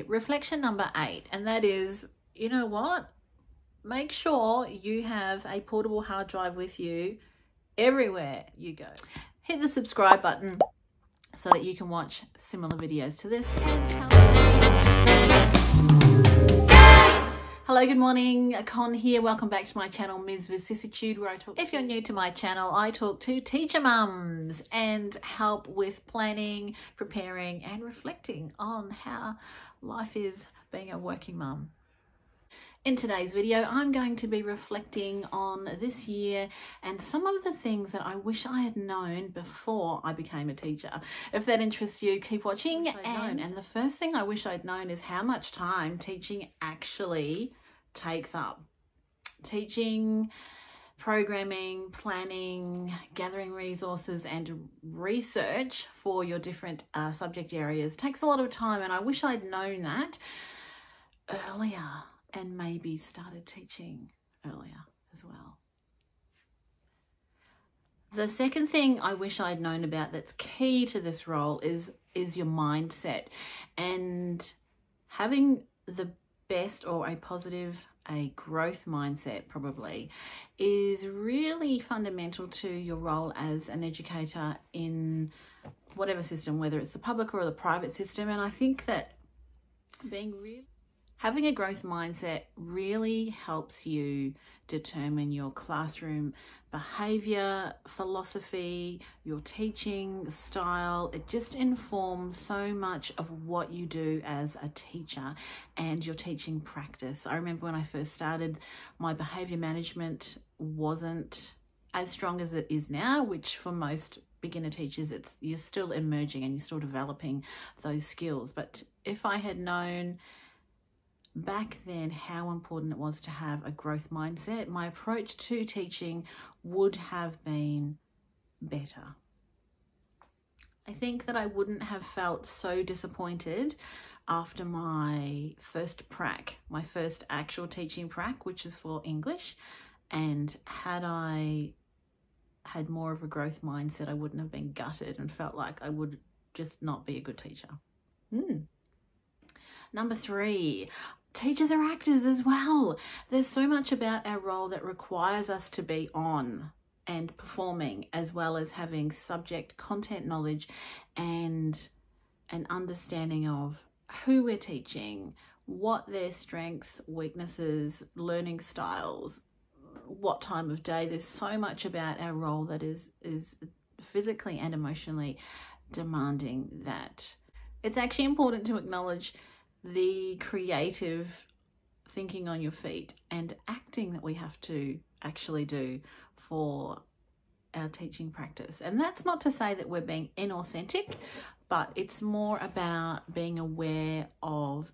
reflection number 8, and that is, you know what? Make sure you have a portable hard drive with you everywhere you go. Hit the subscribe button so that you can watch similar videos to this. Hello, good morning. Con here. Welcome back to my channel, Ms. Vicissitude, where I talk. If you're new to my channel, I talk to teacher mums and help with planning, preparing, and reflecting on how life is being a working mum. In today's video, I'm going to be reflecting on this year and some of the things that I wish I had known before I became a teacher. If that interests you, keep watching. And the first thing I wish I'd known is how much time teaching actually takes up. Teaching, programming, planning, gathering resources and research for your different subject areas takes a lot of time, and I wish I'd known that earlier and maybe started teaching earlier as well. The second thing I wish I'd known about that's key to this role is your mindset, and having the best or a positive, a growth mindset probably, is really fundamental to your role as an educator in whatever system, whether it's the public or the private system. And I think that having a growth mindset really helps you determine your classroom behaviour, philosophy, your teaching style. It just informs so much of what you do as a teacher and your teaching practice. I remember when I first started, my behaviour management wasn't as strong as it is now, which for most beginner teachers, you're still emerging and you're still developing those skills. But if I had known back then how important it was to have a growth mindset, my approach to teaching would have been better. I think that I wouldn't have felt so disappointed after my first prac, my first actual teaching prac, which is for English, and had I had more of a growth mindset, I wouldn't have been gutted and felt like I would just not be a good teacher. Number 3, teachers are actors as well. There's so much about our role that requires us to be on and performing, as well as having subject content knowledge and an understanding of who we're teaching, what their strengths, weaknesses, learning styles, what time of day. There's so much about our role that is physically and emotionally demanding that it's actually important to acknowledge the creative thinking on your feet and acting that we have to actually do for our teaching practice. And that's not to say that we're being inauthentic, but it's more about being aware of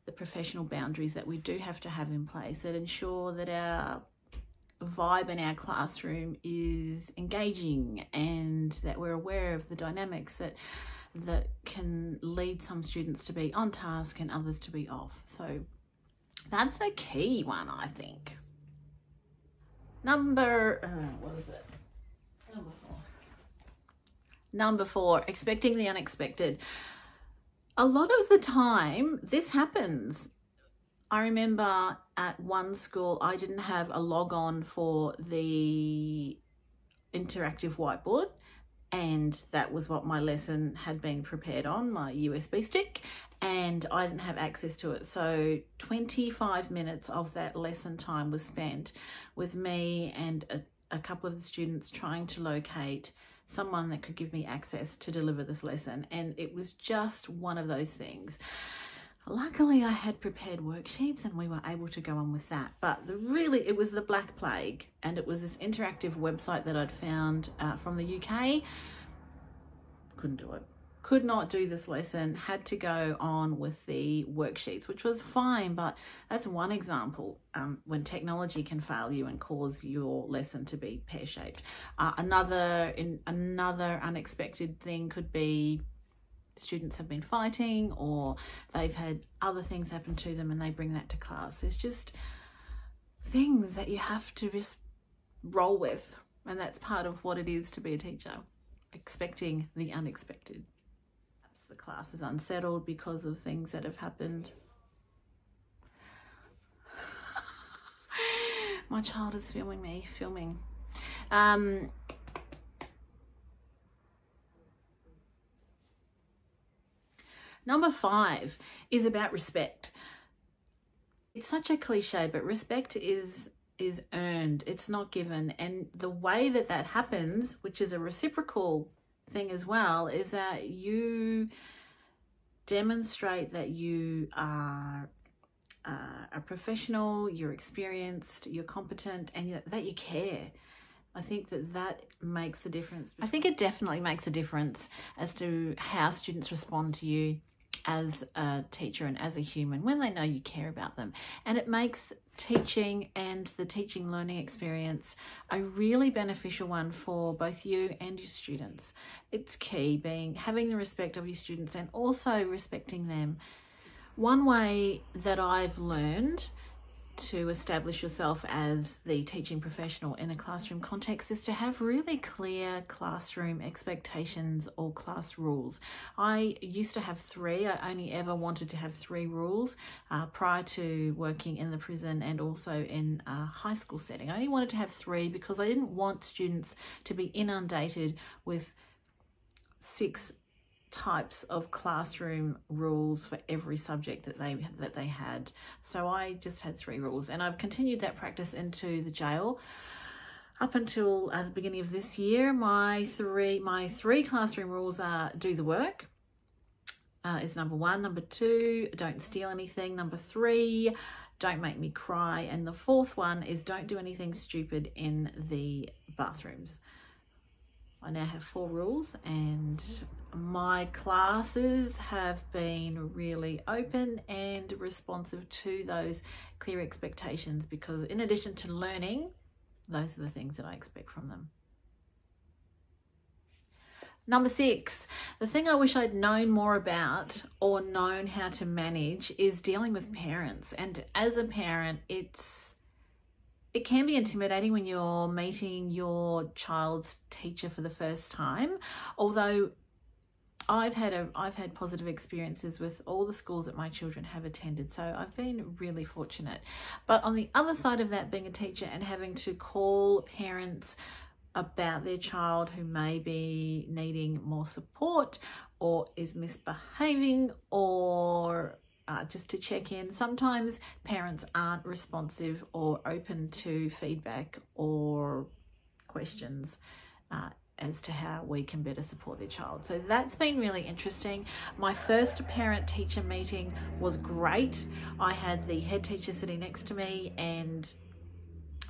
the professional boundaries that we do have to have in place that ensure that our vibe in our classroom is engaging and that we're aware of the dynamics that can lead some students to be on task and others to be off. So that's a key one, I think. Number 4, expecting the unexpected. A lot of the time this happens. I remember at one school, I didn't have a log on for the interactive whiteboard, and that was what my lesson had been prepared on, my USB stick, and I didn't have access to it. So 25 minutes of that lesson time was spent with me and a couple of the students trying to locate someone that could give me access to deliver this lesson. And it was just one of those things. Luckily, I had prepared worksheets and we were able to go on with that. But it was the Black Plague, and it was this interactive website that I'd found from the UK. Couldn't do it. Could not do this lesson. Had to go on with the worksheets, which was fine. But that's one example when technology can fail you and cause your lesson to be pear-shaped. Another unexpected thing could be students have been fighting, or they've had other things happen to them and they bring that to class. It's just things that you have to just roll with, and that's part of what it is to be a teacher, expecting the unexpected. The class is unsettled because of things that have happened. My child is filming. Number 5 is about respect. It's such a cliche, but respect is earned. It's not given. And the way that happens, which is a reciprocal thing as well, is that you demonstrate that you are a professional, you're experienced, you're competent, and that you care. I think that makes a difference. I think it definitely makes a difference as to how students respond to you as a teacher and as a human when they know you care about them. And it makes teaching and the teaching learning experience a really beneficial one for both you and your students. It's key having the respect of your students and also respecting them. One way that I've learned to establish yourself as the teaching professional in a classroom context is to have really clear classroom expectations or class rules. I used to have 3. I only ever wanted to have 3 rules prior to working in the prison and also in a high school setting. I only wanted to have 3 because I didn't want students to be inundated with 6 types of classroom rules for every subject that they had. So I just had 3 rules, and I've continued that practice into the jail up until the beginning of this year. My three classroom rules are: do the work is number 1. Number 2, don't steal anything. Number 3, don't make me cry. And the 4th one is don't do anything stupid in the bathrooms. I now have 4 rules, and my classes have been really open and responsive to those clear expectations, because in addition to learning, those are the things that I expect from them. Number 6, the thing I wish I'd known more about or known how to manage is dealing with parents. And as a parent, it can be intimidating when you're meeting your child's teacher for the first time. Although I've had positive experiences with all the schools that my children have attended, so I've been really fortunate. But on the other side of that, being a teacher and having to call parents about their child who may be needing more support or is misbehaving, or just to check in. Sometimes parents aren't responsive or open to feedback or questions as to how we can better support their child. So that's been really interesting. My first parent-teacher meeting was great. I had the head teacher sitting next to me, and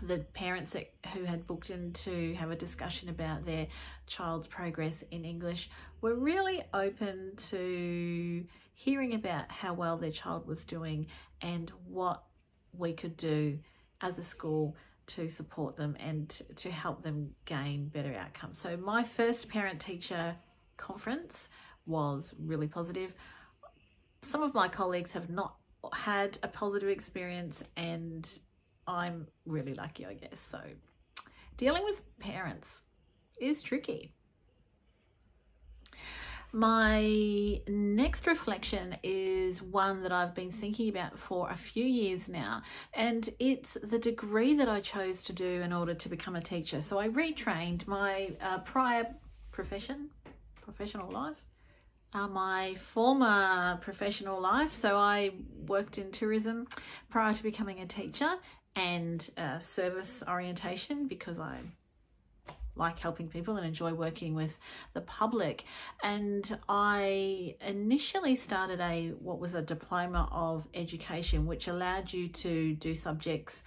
the parents who had booked in to have a discussion about their child's progress in English were really open to hearing about how well their child was doing and what we could do as a school to support them and to help them gain better outcomes. So my first parent-teacher conference was really positive. Some of my colleagues have not had a positive experience, and I'm really lucky, I guess. So dealing with parents is tricky. My next reflection is one that I've been thinking about for a few years now, and it's the degree that I chose to do in order to become a teacher. So I retrained my prior professional life, my former professional life. So I worked in tourism prior to becoming a teacher, and service orientation, because I like helping people and enjoy working with the public. And I initially started what was a diploma of education, which allowed you to do subjects,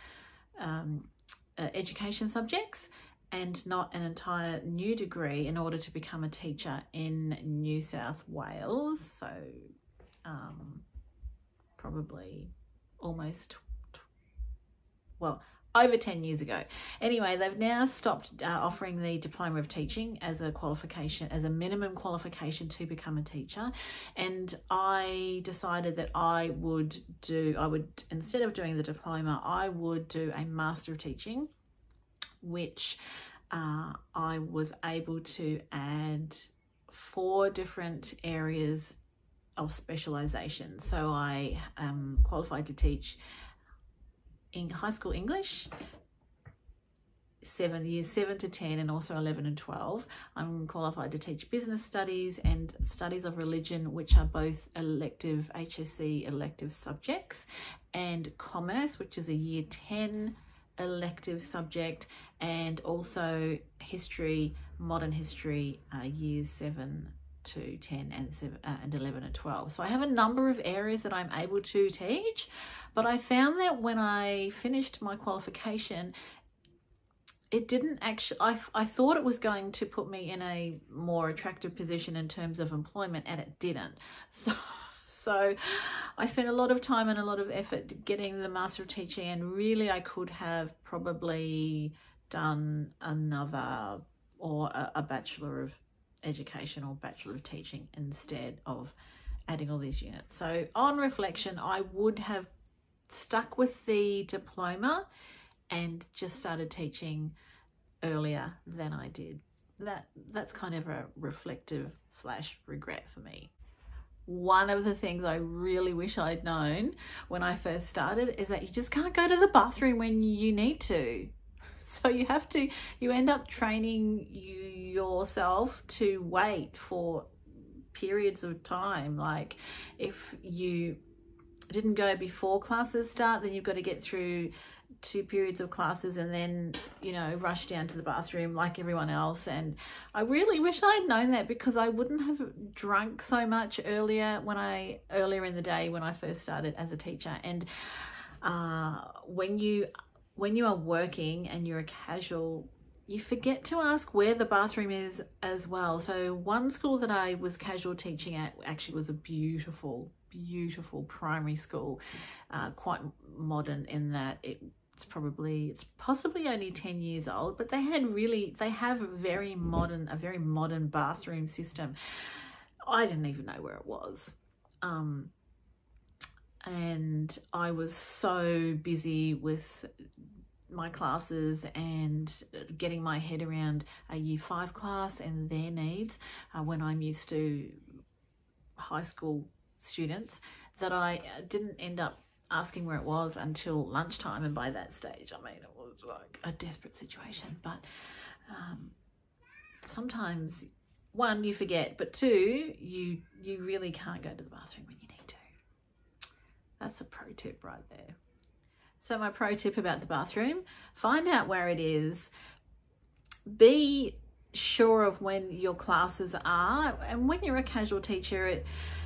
education subjects, and not an entire new degree in order to become a teacher in New South Wales. So probably almost, over 10 years ago. Anyway, they've now stopped offering the diploma of teaching as a qualification, as a minimum qualification to become a teacher. And I decided that I would, instead of doing the diploma, I would do a Master of Teaching, which I was able to add 4 different areas specialisation. So I am qualified to teach in high school English, years 7 to 10, and also 11 and 12. I'm qualified to teach business studies and studies of religion, which are both elective HSC elective subjects, and commerce, which is a year 10 elective subject, and also history, modern history, years 7 to 10 and 11 and 12. So I have a number of areas that I'm able to teach, but I found that when I finished my qualification, it didn't actually, I thought it was going to put me in a more attractive position in terms of employment, and it didn't. So I spent a lot of time and a lot of effort getting the Master of Teaching, and really I could have probably done another, or a Bachelor of Education or Bachelor of Teaching instead of adding all these units. So on reflection, I would have stuck with the diploma and just started teaching earlier than I did. That's kind of a reflective / regret for me. One of the things I really wish I'd known when I first started is that you just can't go to the bathroom when you need to. So you end up training yourself to wait for periods of time. Like if you didn't go before classes start, then you've got to get through 2 periods of classes and then, you know, rush down to the bathroom like everyone else. And I really wish I'd known that, because I wouldn't have drunk so much earlier in the day when I first started as a teacher. And when you are working and you're a casual, you forget to ask where the bathroom is as well. So one school that I was casual teaching at actually was a beautiful primary school, quite modern in that it's possibly only 10 years old, but they have a very modern bathroom system. I didn't even know where it was. And I was so busy with my classes and getting my head around a year 5 class and their needs, when I'm used to high school students, that I didn't end up asking where it was until lunchtime. And by that stage, I mean, it was like a desperate situation. But sometimes, 1, you forget, but 2, you really can't go to the bathroom when you need to. That's a pro tip right there. So my pro tip about the bathroom: find out where it is, be sure of when your classes are, and when you're a casual teacher,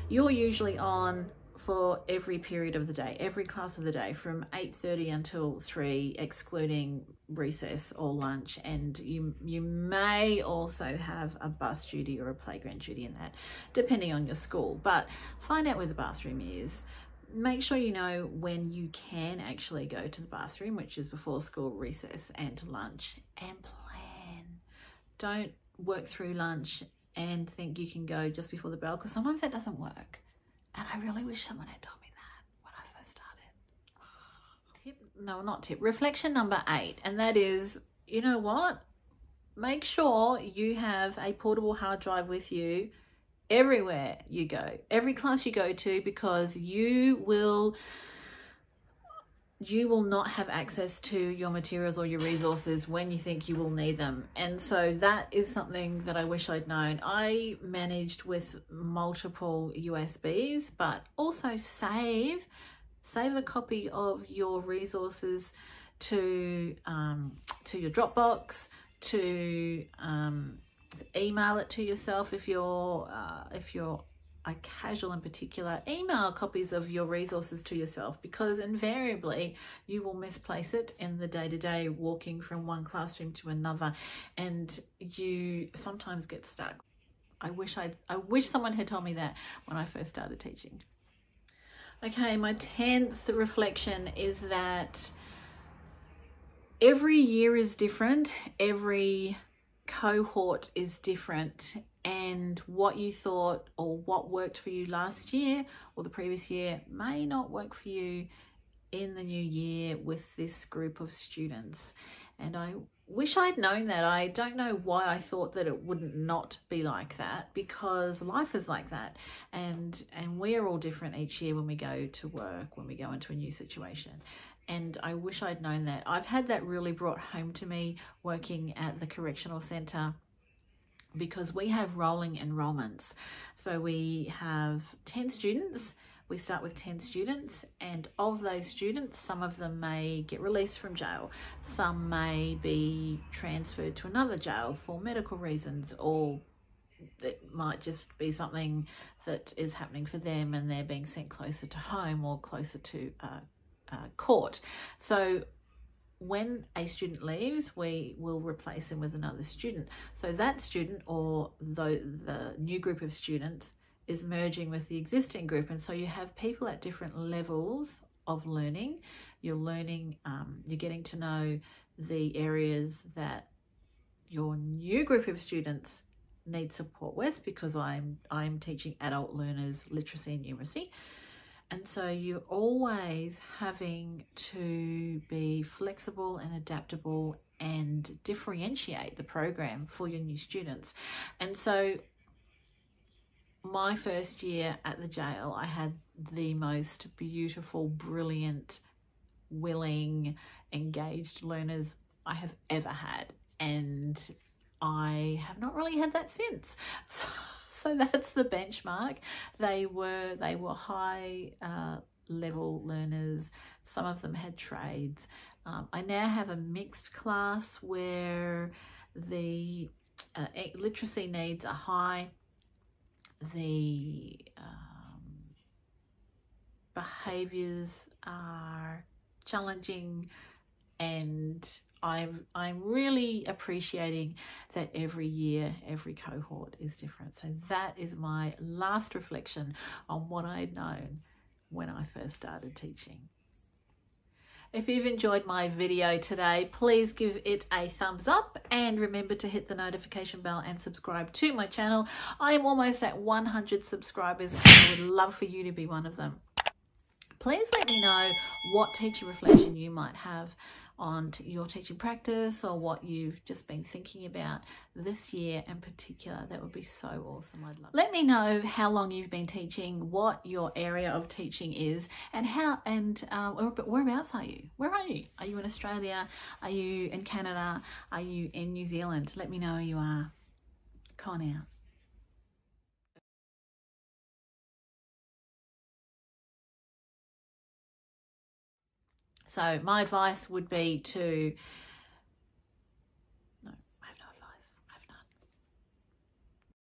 you're usually on for every period of the day, every class of the day, from 8:30 until 3, excluding recess or lunch. And you may also have a bus duty or a playground duty in that, depending on your school. But find out where the bathroom is. Make sure you know when you can actually go to the bathroom, which is before school, recess and lunch, and plan. Don't work through lunch and think you can go just before the bell, because sometimes that doesn't work. And I really wish someone had told me that when I first started. Reflection number 8, and that is, you know what? Make sure you have a portable hard drive with you everywhere you go, every class you go to, because you will not have access to your materials or your resources when you think you will need them. And so that is something that I wish I'd known. I managed with multiple USBs, but also save a copy of your resources to your Dropbox, to email it to yourself if you're a casual in particular. Email copies of your resources to yourself, because invariably you will misplace it in the day-to-day walking from one classroom to another, and you sometimes get stuck. I wish someone had told me that when I first started teaching. Okay, my 10th reflection is that every year is different, every cohort is different, and what you thought or what worked for you last year or the previous year may not work for you in the new year with this group of students. And I wish I'd known that. I don't know why I thought that it wouldn't not be like that, because life is like that, and we are all different each year when we go to work, when we go into a new situation. And I wish I'd known that. I've had that really brought home to me working at the correctional centre, because we have rolling enrollments. So we have 10 students. We start with 10 students, and of those students, some of them may get released from jail. Some may be transferred to another jail for medical reasons, or it might just be something that is happening for them and they're being sent closer to home or closer to court. So when a student leaves, we will replace them with another student. So that student, or the new group of students, is merging with the existing group. And so you have people at different levels of learning. You're learning, you're getting to know the areas that your new group of students need support with, because I'm teaching adult learners literacy and numeracy. And so you're always having to be flexible and adaptable and differentiate the program for your new students. And so my first year at the jail, I had the most beautiful, brilliant, willing, engaged learners I have ever had. And I have not really had that since. So that's the benchmark. They were high level learners. Some of them had trades. I now have a mixed class where the literacy needs are high. The behaviours are challenging, and I'm really appreciating that every year, every cohort is different. So that is my last reflection on what I had known when I first started teaching. If you've enjoyed my video today, please give it a thumbs up, and remember to hit the notification bell and subscribe to my channel. I am almost at 100 subscribers, and I would love for you to be one of them. Please let me know what teacher reflection you might have on your teaching practice, or what you've just been thinking about this year in particular. That would be so awesome. I'd love it. Let me know how long you've been teaching, what your area of teaching is, and whereabouts are you? Where are you? Are you in Australia? Are you in Canada? Are you in New Zealand? Let me know where you are. Come on out. So my advice would be to